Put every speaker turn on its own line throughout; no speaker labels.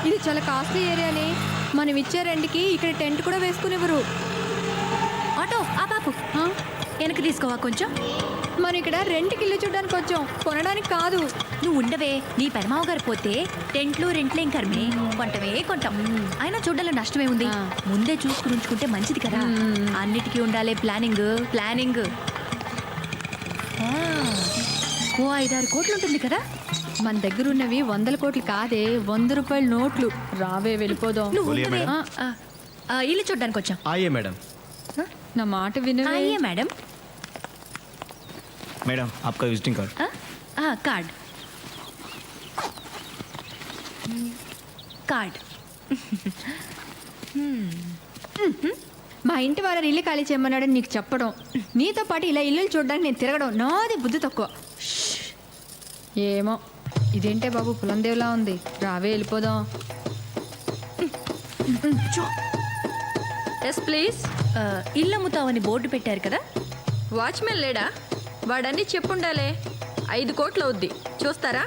ఇది చాలా కాస్ట్లీ ఏరియాని. మనం ఇచ్చే రెంట్కి ఇక్కడ టెంట్ కూడా వేసుకునివ్వరు.
ఆటో ఆ పాపు వెనక్కి తీసుకోవా కొంచెం.
మనం ఇక్కడ రెంట్కి ఇల్లు చూడడానికి వచ్చాం, కొనడానికి కాదు.
నువ్వు ఉండవే, నీ పెరమావ గారు పోతే టెంట్లు రెంట్లేం కర్మే, కొంటమే కొంటాం. అయినా చూడాలో నష్టమే ఉంది. ముందే చూసుకుని ఉంచుకుంటే మంచిది కదా. అన్నిటికీ ఉండాలి ప్లానింగ్ ప్లానింగ్. ఓ 5-6 కోట్లు ఉంటుంది కదా.
మన దగ్గర ఉన్నవి 100 కోట్లు కాదే, 100 రూపాయల నోట్లు. రావే వెళ్ళిపోదాం.
నువ్వు ఉండవే. ఇల్లు చూడడానికి వచ్చాం.
आइए मैडम.
నా మాట వినవే.
అయ్యే మేడం.
मैडम आपका विजिटिंग कार्ड.
Card card.
మా ఇంటి వారిని ఇల్లు ఖాళీ చేయమన్నాడని నీకు చెప్పడం, నీతో పాటు ఇలా ఇల్లు చూడడానికి నేను తిరగడం నాది బుద్ధి తక్కువ. ఏమో ఇదేంటే బాబు పులందేవ్లా ఉంది. రావే వెళ్ళిపోదాం.
Yes please.
ఇల్లు అమ్ముతావని బోర్డు పెట్టారు కదా.
వాచ్మెన్ లేడా? వాడన్నీ చెప్పుండాలే. 5 కోట్లు అవుద్ది, చూస్తారా?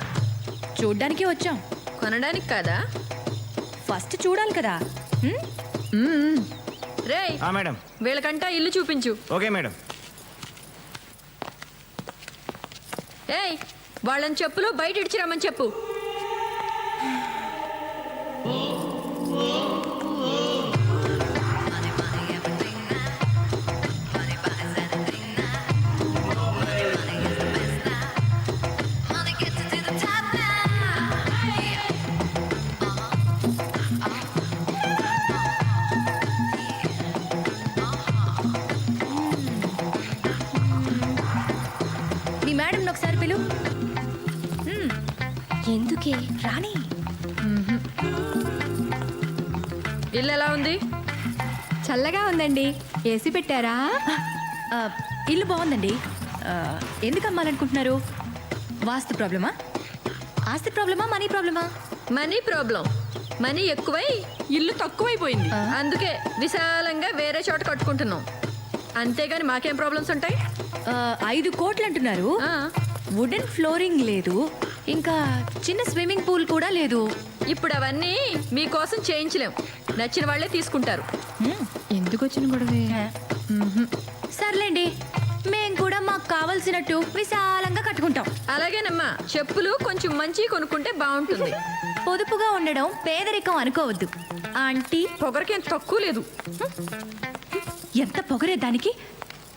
చూడ్డానికి వచ్చాం,
కొనడానికి కాదా?
ఫస్ట్ చూడాలి కదా.
రేయ్
हाँ मैडम.
వీళ్ళకంటా ఇల్లు చూపించు.
Okay madam.
ఏయ్ వాళ్ళని చెప్పులు బయట ఇడిచిరమ్మని చెప్పు.
మీ మేడం ఒకసారి పిలు. ఎందుకే రాణి.
ఇల్లు ఎలా ఉంది?
చల్లగా ఉందండి. ఏసీ పెట్టారా?
ఇల్లు బాగుందండి. ఎందుకు అమ్మాలనుకుంటున్నారు? వాస్తు ప్రాబ్లమా, ఆస్తి ప్రాబ్లమా, మనీ ప్రాబ్లమా?
Money problem. మనీ ఎక్కువై ఇల్లు తక్కువైపోయింది. అందుకే విశాలంగా వేరే చోట కట్టుకుంటున్నాం. అంతేగాని మాకేం ప్రాబ్లమ్స్ ఉంటాయి?
5 కోట్లు అంటున్నారు. వుడెన్ ఫ్లోరింగ్ లేదు, ఇంకా చిన్న స్విమ్మింగ్ పూల్ కూడా లేదు.
ఇప్పుడు అవన్నీ మీకోసం చేయించలేం. నచ్చిన వాళ్ళే తీసుకుంటారు.
ఎందుకు వచ్చిన గొడవే?
సర్లేండి, మేం కూడా మాకు కావలసినట్టు విశాలంగా కట్టుకుంటాం.
అలాగేనమ్మా, చెప్పులు కొంచెం మంచి కొనుక్కుంటే బాగుంటుంది.
పొదుపుగా ఉండడం పేదరికం అనుకోవద్దు ఆంటీ.
పొగరకేం తక్కువ లేదు.
ఎంత పొగరే దానికి.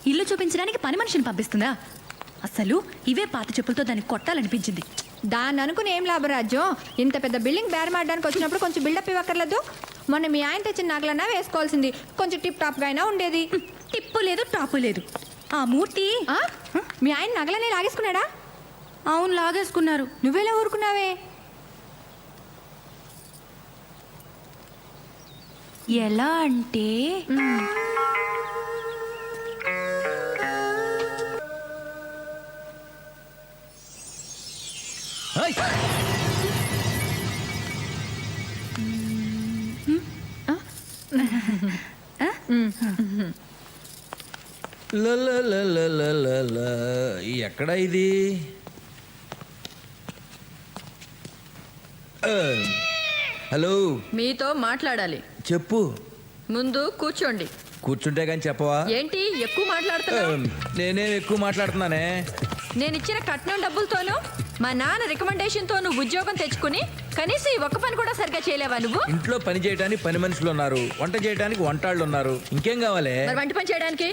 ఇల్లు చూపించడానికి పని మనిషిని పంపిస్తుందా? అసలు ఇవే పాత చెప్పులతో దాన్ని కొట్టాలనిపించింది.
దాన్ని అనుకుని ఏం లాభరాజ్యం. ఇంత పెద్ద బిల్డింగ్ బేరమాడడానికి వచ్చినప్పుడు కొంచెం బిల్డప్ ఇవ్వక్కర్లేదు. మొన్న మీ ఆయన తెచ్చిన నగలన్నా వేసుకోవాల్సింది. కొంచెం టిప్ టాప్గా అయినా ఉండేది.
టిప్పు లేదు, టాపు లేదు. ఆ మూర్తి
మీ ఆయన నగలనే లాగేసుకున్నాడా?
అవును, లాగేసుకున్నారు.
నువ్వెలా ఊరుకున్నావే?
ఎలా అంటే
ఎక్కడ ఇది? హలో,
మీతో మాట్లాడాలి.
చెప్పు.
ముందు కూర్చోండి.
కూర్చుంటే కానీ చెప్పవా?
ఏంటి ఎక్కువ మాట్లాడుతున్నావు?
నేనేం ఎక్కువ మాట్లాడుతున్నానే?
నేను ఇచ్చిన కట్నం డబ్బులతోనూ మా నాన్న రికమెండేషన్తో నువ్వు ఉద్యోగం తెచ్చుకుని కనీసం ఈ ఒక్క పని కూడా సరిగ్గా చేయలేవా నువ్వు?
ఇంట్లో పని చేయడానికి పని మనుషులు ఉన్నారు, వంట చేయడానికి వంటాళ్ళు ఉన్నారు. ఇంకేం కావాలి?
మరి వంట పని చేయడానికి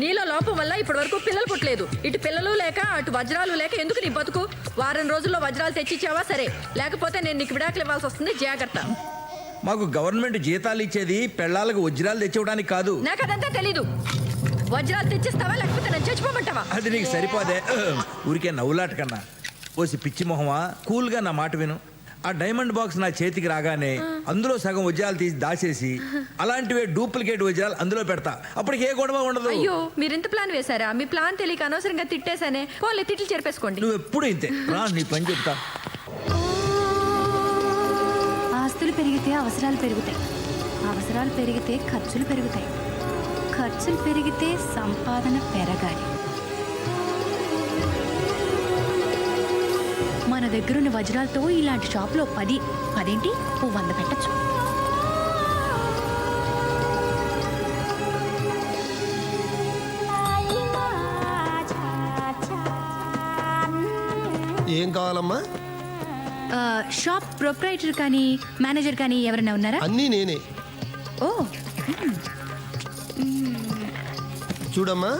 నీలో లోపం వల్ల ఇప్పటి వరకు పిల్లలు పుట్టలేదు. ఇటు పిల్లలు లేక అటు వజ్రాలు లేక ఎందుకు నీ బతుకు? వారం రోజుల్లో వజ్రాలు తెచ్చిచ్చావా సరే, లేకపోతే నేను నీకు విడాకులు ఇవ్వాల్సి వస్తుంది. జాగ్రత్త.
మాకు గవర్నమెంట్ జీతాలు ఇచ్చేది పెళ్ళాలకు వజ్రాలు తెచ్చివ్వడానికి కాదు.
నాకు అదంతా తెలీదు. వజ్రాలు తెచ్చిస్తావా లేకపోతే నేను చచ్చిపోమంటావా?
అది నీకు సరిపోదే. ఊరికే నవ్వులాట కన్నా ఓసి పిచ్చి మొహమా, కూల్గా నా మాట విను. ఆ డైమండ్ బాక్స్ నా చేతికి రాగానే అందులో సగం వజ్రాలు తీసి దాచేసి అలాంటివే డూప్లికేట్ వజ్రాలు అందులో పెడతా. అప్పటికి ఏ గొడవ ఉండదు.
అయ్యో, మీరు ఇంత ప్లాన్ వేశారా? మీ ప్లాన్ తెలియక అనవసరంగా తిట్టేశానే. పోలే, తిట్లు చెరిపేసుకోండి.
నువ్వు ఎప్పుడు ఇంతే రా, నీ పని చెప్తా.
ఆస్తులు పెరిగితే అవసరాలు పెరుగుతాయి, అవసరాలు పెరిగితే ఖర్చులు పెరుగుతాయి, ఖర్చులు పెరిగితే సంపాదన పెరగాలి. మన మన దగ్గరున్న వజ్రాలతో ఇలాంటి షాప్లో 10 100 పెట్టచ్చు.
ఏం కావాలమ్మా?
షాప్ ప్రొప్రైటర్ కానీ మేనేజర్ కానీ ఎవరైనా ఉన్నారా?
అన్నీ నేనే.
ఓ,
చూడమ్మా,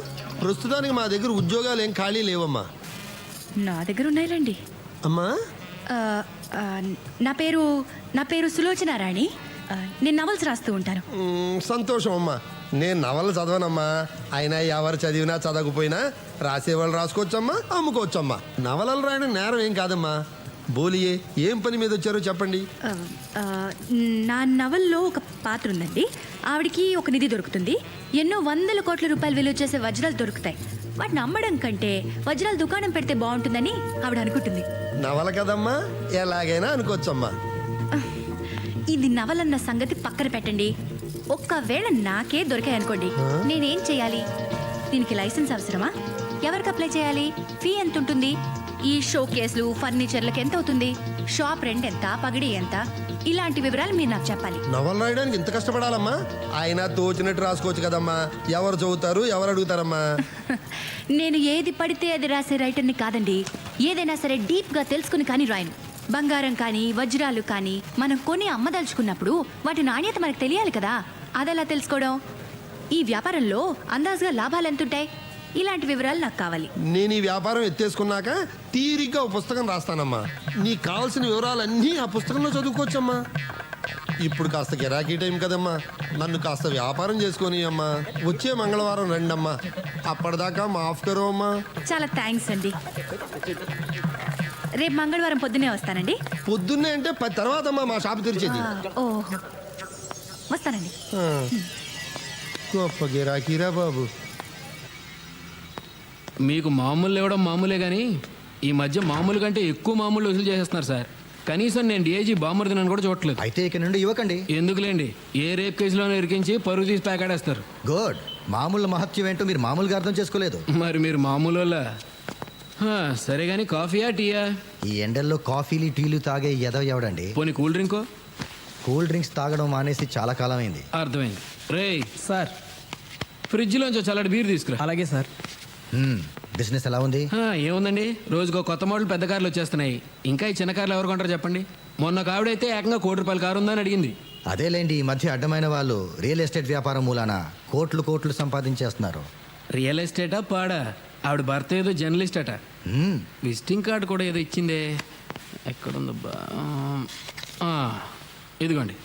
ప్రస్తుతానికి మా దగ్గర ఉద్యోగాలు ఏం ఖాళీ లేవమ్మా.
నా దగ్గర ఉన్నాయిలేండి.
అమ్మా,
ఆ, ఆ, నా పేరు సులోచన రాణి. నేను నవల్స్ రాస్తూ ఉంటాను.
సంతోషం అమ్మా. నేను నవలు చదవనమ్మా. అయినా ఎవరు చదివినా చదవకపోయినా రాసేవాళ్ళు రాసుకోవచ్చమ్మా, అమ్ముకోవచ్చమ్మా. నవలలు రాయడం నేరం ఏం కాదమ్మా. బోలియే, ఏం పని మీద వచ్చారో చెప్పండి.
ఆ, ఆ, నా నవల్లో ఒక పాత్ర ఉందండి. ఆవిడికి ఒక నిధి దొరుకుతుంది. ఎన్నో 100 కోట్ల రూపాయలు విలువ చేసే వజ్రాలు దొరుకుతాయి. వాటిని అమ్మడం కంటే వజ్రాల దుకాణం పెడితే బాగుంటుందని ఆవిడ అనుకుంటుంది.
నవల కదమ్మా, ఎలాగైనా అనుకోవచ్చమ్మా.
ఇది నవలన్న సంగతి పక్కన పెట్టండి. ఒక్కవేళ నాకే దొరికాయనుకోండి, నేనేం చేయాలి? దీనికి లైసెన్స్ అవసరమా? ఎవరికి అప్లై చేయాలి? ఫీ ఎంత ఉంటుంది? ఈ షో కేసులు ఫర్నిచర్లకు ఎంత అవుతుంది? షాప్ రెంట్ ఎంత? పగిడి ఎంత? ఇలాంటి వివరాలు మీరు నాకు చెప్పాలి.
నవలు రాయడానికి ఇంత కష్టపడాలమ్మా? ఆయన తోచినట్టు రాసుకోవచ్చు కదమ్మా. ఎవరు చదువుతారు, ఎవరు అడుగుతారమ్మా?
నేను ఏది పడితే అది రాసే రైటర్ని కాదండి. ఏదైనా సరే డీప్గా తెలుసుకుని కానీ రాయను. బంగారం కానీ వజ్రాలు కానీ మనం కొని అమ్మదలుచుకున్నప్పుడు వాటి నాణ్యత మనకు తెలియాలి కదా. అదెలా తెలుసుకోవడం? ఈ వ్యాపారంలో అందాజుగా లాభాలు ఎంతుంటాయి? ఇలాంటి వివరాలు నాకు కావాలి.
నేను ఈ వ్యాపారం ఎత్తేసుకున్నాక తీరిగ్గా ఒక పుస్తకం రాస్తానమ్మా. నీకు కావాల్సిన వివరాలన్నీ ఆ పుస్తకంలో చదువుకోవచ్చమ్మా. ఇప్పుడు కాస్త గిరాకీ టైం కదమ్మా, నన్ను కాస్త వ్యాపారం చేసుకొని అమ్మా. వచ్చే మంగళవారం రండమ్మా. అప్పటిదాకా మాఫ్ కరో అమ్మా.
చాలా థ్యాంక్స్ అండి. రేపు మంగళవారం పొద్దునే వస్తానండి.
పొద్దున్నే అంటే 10 తర్వాత అమ్మా మా షాప్ తెరిచేది.
ఓ, వస్తానండి.
ఆ. గొప్ప గిరాకీరా బాబు.
మీకు మామూలు ఇవ్వడం మామూలే కానీ ఈ మధ్య మామూలు కంటే ఎక్కువ మామూలు వసూలు చేసేస్తున్నారు సార్. కనీసం నేను డిఐజీ బామ్మర్దినని కూడా చూడట్లేదు.
అయితే ఇక నుండి ఇవ్వకండి.
ఎందుకులేండి, ఏ రేప్ కేసులోనే ఇరికించి పరుగు తీసి ప్యాకాడేస్తారు.
గుడ్. మామూలు మహత్యం ఏంటో మీరు మామూలుగా అర్థం చేసుకోలేదు.
మరి మీరు మామూలు వాళ్ళ? సరే కానీ కాఫీయా టీయా?
ఈ ఎండల్లో కాఫీలు టీలు తాగే ఎదవ ఎవడండి?
పోనీ కూల్ డ్రింకో?
కూల్ డ్రింక్స్ తాగడం మానేసి చాలా కాలం అయింది.
అర్థమైంది. రేయ్ సార్, ఫ్రిడ్జ్లోంచి చల్లటి బీర్ తీసుకురా.
అలాగే సార్.
బిజినెస్ ఎలా ఉంది?
ఏముందండి, రోజుకో కొత్త మోడల్ పెద్ద కార్లు వచ్చేస్తున్నాయి. ఇంకా ఈ చిన్న కార్లు ఎవరు కొంటారు చెప్పండి? మొన్న ఒక ఆవిడైతే ఏకంగా ₹1 కోటి కారు ఉందని అడిగింది.
అదేలేండి, ఈ మధ్య అడ్డమైన వాళ్ళు రియల్ ఎస్టేట్ వ్యాపారం మూలాన కోట్లు సంపాదించేస్తున్నారు.
రియల్ ఎస్టేటా పాడా? ఆవిడ భర్త ఏదో జర్నలిస్ట్ అట. విజిటింగ్ కార్డు కూడా ఏదో ఇచ్చిందే. ఎక్కడుందబ్బా? ఇదిగోండి.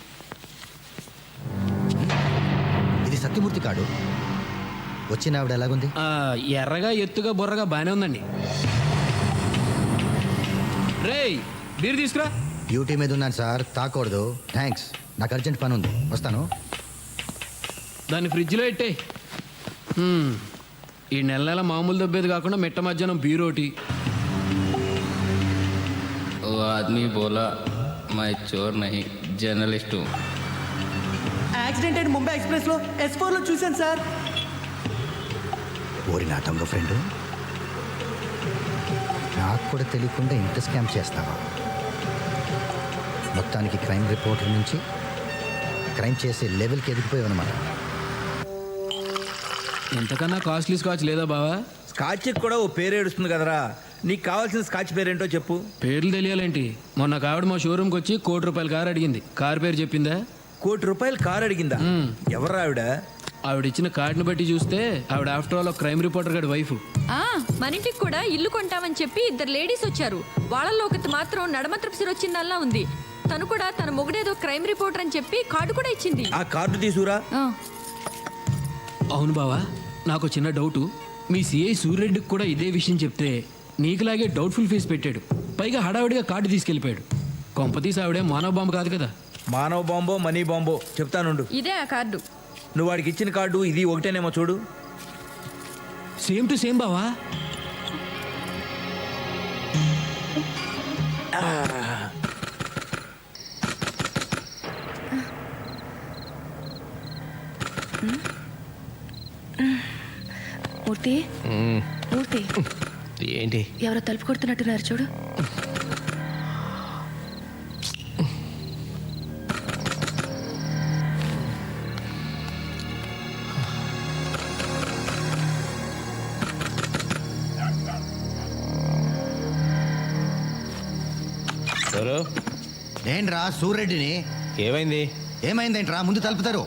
ఇది సత్యమూర్తి కాడు. వచ్చిన ఆవిడ ఎలాగుంది?
ఎర్రగా ఎత్తుగా బుర్రగా బాగానే ఉందండి. రేయ్ బీర్ తీసుకురా.
డ్యూటీ మీద ఉన్నాను సార్, తాకూడదు. థ్యాంక్స్, నాకు అర్జెంట్ పని ఉంది, వస్తాను.
దాన్ని ఫ్రిడ్జ్లో పెట్టే. ఈ నెల మామూలు దబ్బేది కాకుండా మిట్ట మధ్యాహ్నం బీరోటి.
वो आदमी बोला मैं चोर नहीं जर्नलिस्ट हूँ.
యాక్సిడెంట్ అయిన ముంబై ఎక్స్ప్రెస్ లో S4 లో చూశాను సార్.
ఓరి నా దొంగ ఫ్రెండ్, నాకు కూడా తెలియకుండా ఇంత స్కామ్ చేస్తావా? మొత్తానికి క్రైమ్ రిపోర్టర్ నుంచి క్రైమ్ చేసే లెవెల్కి ఎదిగిపోయావు అనమాట.
ఎంతకన్నా కాస్ట్లీ స్కాచ్ లేదా బావా?
స్కాచ్ కూడా ఓ పేరు ఏడుస్తుంది కదరా. నీకు కావాల్సిన స్కాచ్ పేరేంటో చెప్పు.
పేర్లు తెలియాలేంటి? మొన్న ఆవిడ మా షోరూమ్కి వచ్చి ₹1 కోటి కారు అడిగింది. కారు పేరు చెప్పిందా?
₹1 కోటి కారు అడిగిందా? ఎవరు ఆవిడ?
ఆవిడ ఇచ్చిన కార్డుని బట్టి చూస్తే ఆవిడ ఆఫ్టర్ ఆల్ క్రైమ్ రిపోర్టర్ గారి వైఫ్.
మన ఇంటికి కూడా ఇల్లు కొంటామని చెప్పి 2 లేడీస్ వచ్చారు. వాళ్ళల్లో ఒకటి మాత్రం నడమత్రపు సిరి వచ్చిందల్లా ఉంది. తను కూడా తన మొగుడేదో క్రైమ్ రిపోర్టర్ అని చెప్పి కార్డు కూడా ఇచ్చింది.
ఆ కార్డు తీసుకురా.
అవును బావా, నాకు చిన్న డౌటు. మీ సిఐ సూర్యరెడ్డికి కూడా ఇదే విషయం చెప్తే నీకులాగే డౌట్ఫుల్ ఫేస్ పెట్టాడు. పైగా హడావిడిగా కార్డు తీసుకెళ్ళిపోయాడు. కొంపతీసి ఆవిడే మానవ బాంబు కాదు కదా?
మానవ బాంబో మనీ బాంబో చెప్తానుండు.
ఇదే ఆ కార్డు.
నువ్వు వాడికి ఇచ్చిన కార్డు ఇది ఒకటేనేమో చూడు.
సేమ్ టు సేమ్ బావా.
మూర్తి, మూర్తి,
ఏంటి
ఎవరో తలుపు కొడుతున్నట్టున్నారు చూడు.
ఎవరు?
ఏంట్రా సూర్రెడ్డిని?
ఏమైంది?
ఏమైందేంట్రా? ముందు తలుపుతారు.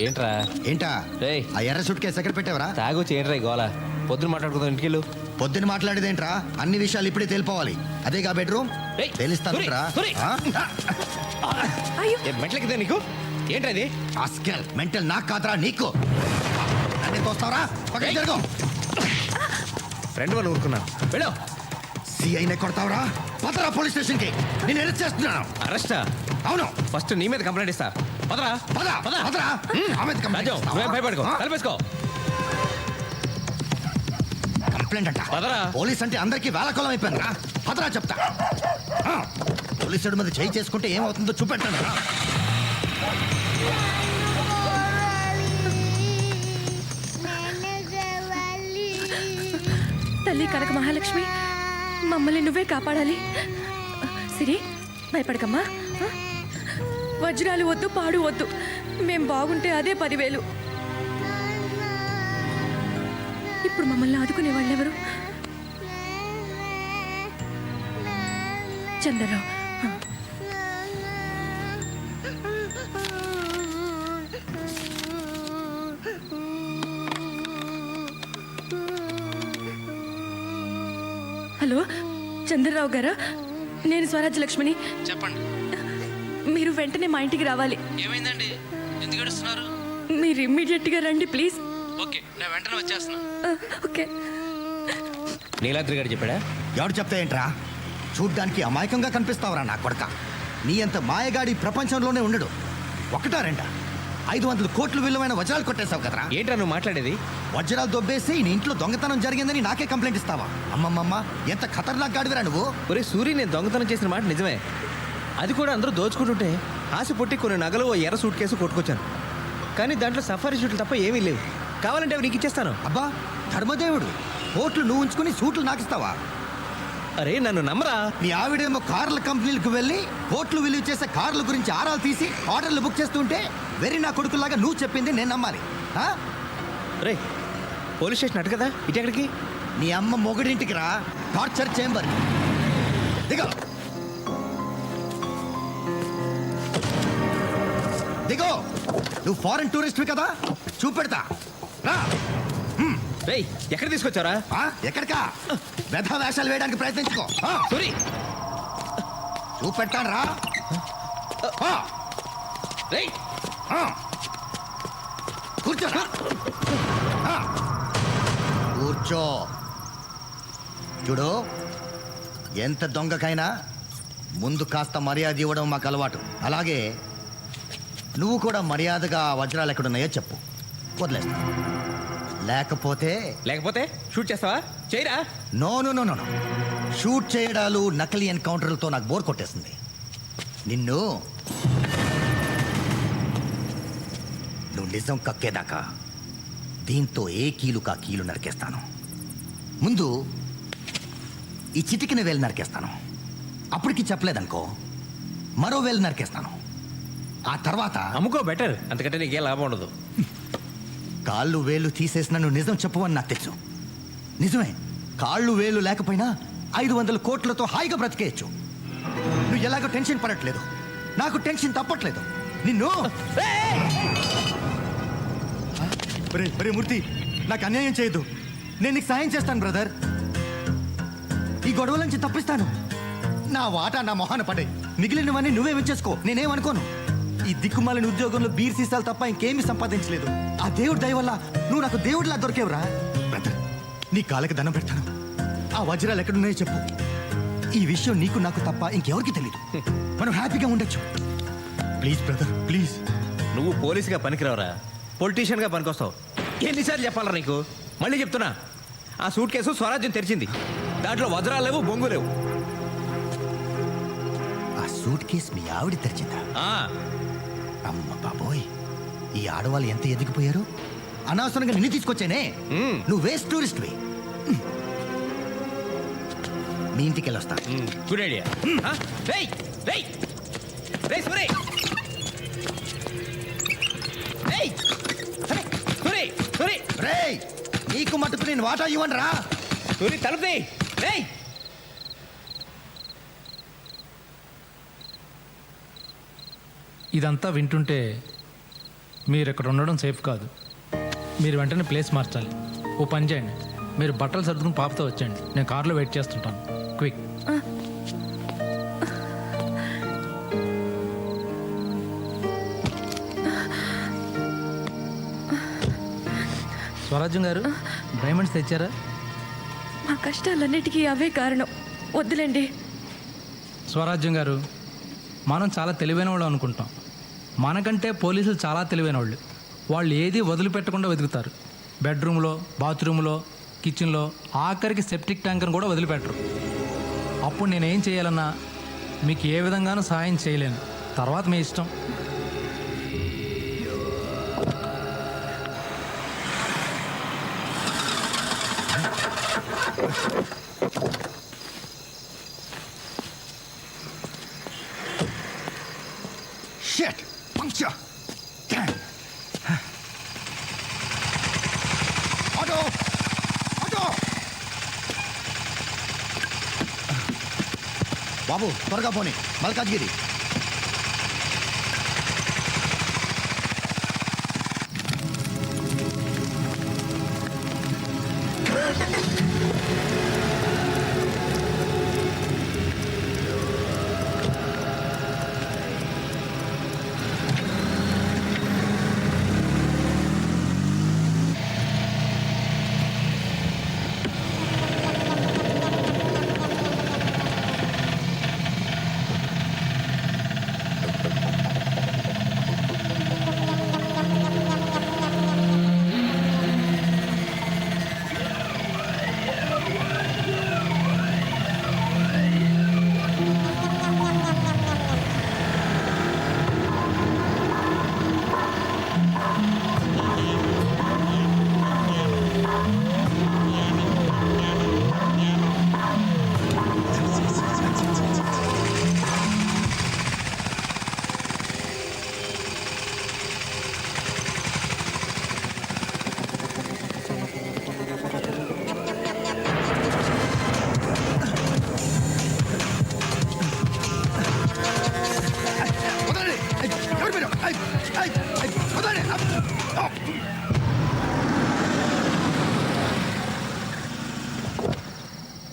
ఏంట్రా?
ఏంటా
రేయ్.
ఆ ఎర్ర సూట్ కేసు ఎక్కడ పెట్టావరా?
తాగొచ్చి ఏంట్రా ఈ గోల? పొద్దున మాట్లాడుకుందాం, ఇంటికెళ్ళు.
పొద్దున్న మాట్లాడేదేంట్రా? అన్ని విషయాలు ఇప్పుడే తెలిపోవాలి. అదేగా బెడ్రూమ్.
ఏయ్,
తెలుస్తానురా.
సూరి, ఏ మెట్లకిదే నీకు? ఏంట్రా ఇది?
ఆస్కెల్ మెంటల్ నాకు కాదురా నీకు. అన్నీ తోస్తావరా? పక్కకి జరుగు.
ఫ్రెండ్ వాళ్ళు ఊరుకున్నాను, వెళ్ళు.
సిఐనే కొడతావరా? పదరా పోలీస్ స్టేషన్ కి. నేను అరెస్ట్ చేస్తున్నాను.
అరెస్టా?
అవును.
ఫస్ట్ నీ మీద కంప్లైంట్ ఇస్తా. పదరా.
పద పదరా. ఆమె
రాజు, నువ్వేం భయపడుకో, కలిపేసుకో.
కంప్లైంట్ అంట.
పదరా.
పోలీస్ అంటే అందరికీ వేళకోళం అయిపోయిందిరా. పదరా చెప్తా. పోలీసుడి మీద చేయి చేసుకుంటే ఏమవుతుందో చూపెట్టాను రా.
తల్లి కనక మహాలక్ష్మి, మమ్మల్ని నువ్వే కాపాడాలి. సిరి, భయపడకమ్మా. వజ్రాలు వద్దు, పాడు వద్దు. మేం బాగుంటే అదే 10,000. ఇప్పుడు మమ్మల్ని ఆదుకునే వాళ్ళెవరు? చంద్రరావు. హలో, చంద్రరావు గారా? నేను స్వరాజ్య లక్ష్మిని.
చెప్పండి.
మీరు వెంటనే మా ఇంటికి రావాలి.
ఏమైందండి? ఎందుకు ఏడుస్తున్నారు?
మీరు ఇమ్మీడియట్గా రండి ప్లీజ్.
ఓకే, నేను వెంటనే వచ్చేస్తున్నా.
ఓకే.
నీలాద్రి గారు చెప్పాడా?
ఎవడు చెప్తా ఏంట్రా? చూడ్డానికి అమాయకంగా కనిపిస్తావురా నా కొడక. నీ అంత మాయగాడి ప్రపంచంలోనే ఉండడు. ఒకటా రెండా 500 కోట్లు విలువైన వజ్రాలు కొట్టేశావు కదరా.
ఏంట్రా నువ్వు మాట్లాడేది?
వజ్రాలు దొబ్బేసి నీ ఇంట్లో దొంగతనం జరిగిందని నాకే కంప్లైంట్ ఇస్తావా? అమ్మమ్మమ్మ, ఎంత ఖతర్నాక్ గాడివిరా నువ్వు.
ఒరే సూరి, నేను దొంగతనం చేసిన మాట నిజమే. అది కూడా అందరూ దోచుకుంటుంటే ఆశ పుట్టి కొన్ని నగలు, ఓ ఎర్ర సూట్ కేసు కొట్టుకొచ్చాను. కానీ దాంట్లో సఫారీ సూట్లు తప్ప ఏమీ లేవు. కావాలంటే అవి నీకు ఇచ్చేస్తాను.
అబ్బా ధర్మదేవుడు, కోట్లు నువ్వు ఉంచుకుని సూట్లు నాకిస్తావా?
అరే నన్ను నమ్మరా.
మీ ఆవిడేమో కార్ల కంపెనీలకు వెళ్ళి కోట్లు విలువ చేసే కార్ల గురించి ఆరాలు తీసి ఆర్డర్లు బుక్ చేస్తుంటే వెరీ నా కొడుకులాగా నువ్వు చెప్పింది నేను నమ్మాలి? ఆ?
రే, పోలీస్ స్టేషన్ అటు కదా, ఇటు ఎక్కడికి?
నీ అమ్మ మొగుడింటికి రా. Torture chamber. దిగో దిగో. నువ్వు ఫారెన్ టూరిస్ట్వి కదా, చూపెడతా రా.
రేయ్, ఎక్కడ తీసుకొచ్చారా?
ఎక్కడికా? వ్యధ వేషాలు వేయడానికి ప్రయత్నించుకో.
సూరి,
చూపెట్టాను రా.
రేయ్,
కూర్చో. కూర్చో. చూడు, ఎంత దొంగకైనా ముందు కాస్త మర్యాద ఇవ్వడం మాకు అలవాటు. అలాగే నువ్వు కూడా మర్యాదగా ఆ వజ్రాలు ఎక్కడున్నాయో చెప్పు, వదిలేస్తా.
లేకపోతే షూట్ చేస్తావా? చేయరా.
No no no no. Shoot చేయడాలు, నకిలీ ఎన్కౌంటర్లతో నాకు బోర్ కొట్టేస్తుంది. నువ్వు నిజం కక్కేదాకా దీంతో ఏ కీలు కా కీలు నరికేస్తాను. ముందు ఈ చిటికిన వేలు నరికేస్తాను. అప్పటికి చెప్పలేదనుకో, మరో వేలు నరికేస్తాను. ఆ తర్వాత
అమ్ముకో, బెటర్. అంతకంటే నీకేం లాభం ఉండదు.
కాళ్ళు వేలు తీసేసిన నువ్వు నిజం చెప్పవని నాకు తెలుసు. నిజమే, కాళ్ళు వేలు లేకపోయినా 500 కోట్లతో హాయిగా బ్రతికేయచ్చు. నువ్వు ఎలాగో టెన్షన్ పడట్లేదు, నాకు టెన్షన్ తప్పట్లేదు. నిన్ను మూర్తి, నాకు అన్యాయం చేయదు. నేను నీకు సాయం చేస్తాను బ్రదర్. ఈ గొడవల నుంచి తప్పిస్తాను. నా వాటా నా మొహాన పడే, మిగిలినవన్నీ నువ్వే ఉంచేసుకో, నేనేమనుకోను. ఈ దిక్కుమాలిన ఉద్యోగంలో బీర్ సీసాలు తప్ప ఇంకేమీ సంపాదించలేదు. ఆ దేవుడి దయ వల్ల నువ్వు నాకు దేవుడిలా దొరికేవురా. బ్రదర్, నీ కాళ్ళకి దండం పెడతాను. ఆ వజ్రాలు ఎక్కడున్నాయో చెప్పు. ఈ విషయం నీకు నాకు తప్ప ఇంకెవరికి తెలియదు. మనం హ్యాపీగా ఉండొచ్చు. Please brother, please.
నువ్వు పోలీసుగా పనికిరావురా, పొలిటీషియన్గా పనికొస్తావు. ఎన్నిసార్లు చెప్పాలరా నీకు? మళ్ళీ చెప్తున్నా, ఆ సూట్ కేసు స్వరాజ్యం తెరిచింది. దాంట్లో వజ్రాలు లేవు, బొంగు లేవు.
ఆ సూట్ కేసు మీ ఆవిడ తెరిచిందా? అమ్మ బాబోయ్, ఈ ఆడవాళ్ళు ఎంత ఎదిగిపోయారు. అనవసరంగా నిన్ను తీసుకొచ్చానే. నువ్వు వేస్ట్ టూరిస్ట్వి. మీ ఇంటికి వెళ్ళొస్తా.
Good idea.
నీకు మటుకు నేను వాటా ఇవ్వండి రా.
తలుపు ఏయ్!
ఇదంతా వింటుంటే మీరు ఇక్కడ ఉండడం సేఫ్ కాదు. మీరు వెంటనే ప్లేస్ మార్చాలి. ఓ పని చేయండి, మీరు బట్టలు సర్దుకుని పాపతో వచ్చేయండి. నేను కార్లో వెయిట్ చేస్తుంటాను. క్విక్. స్వరాజ్యం గారు, డైమండ్స్ తెచ్చారా?
మా కష్టాలన్నిటికీ అవే కారణం. వద్దులేండి.
స్వరాజ్యం గారు, మనం చాలా తెలివైన వాళ్ళు అనుకుంటాం. మనకంటే పోలీసులు చాలా తెలివైన వాళ్ళు. వాళ్ళు ఏది వదిలిపెట్టకుండా వెతుకుతారు. బెడ్రూమ్లో, బాత్రూంలో, కిచెన్లో, ఆఖరికి సెప్టిక్ ట్యాంకర్ని కూడా వదిలిపెట్టరు. అప్పుడు నేనేం చేయాలన్నా మీకు ఏ విధంగానూ సహాయం చేయలేను. తర్వాత మీ ఇష్టం.
Shit! Puncture! Damn! Auto! Auto! బాబు త్వరగా పోనీ, మల్కాజ్గిరి.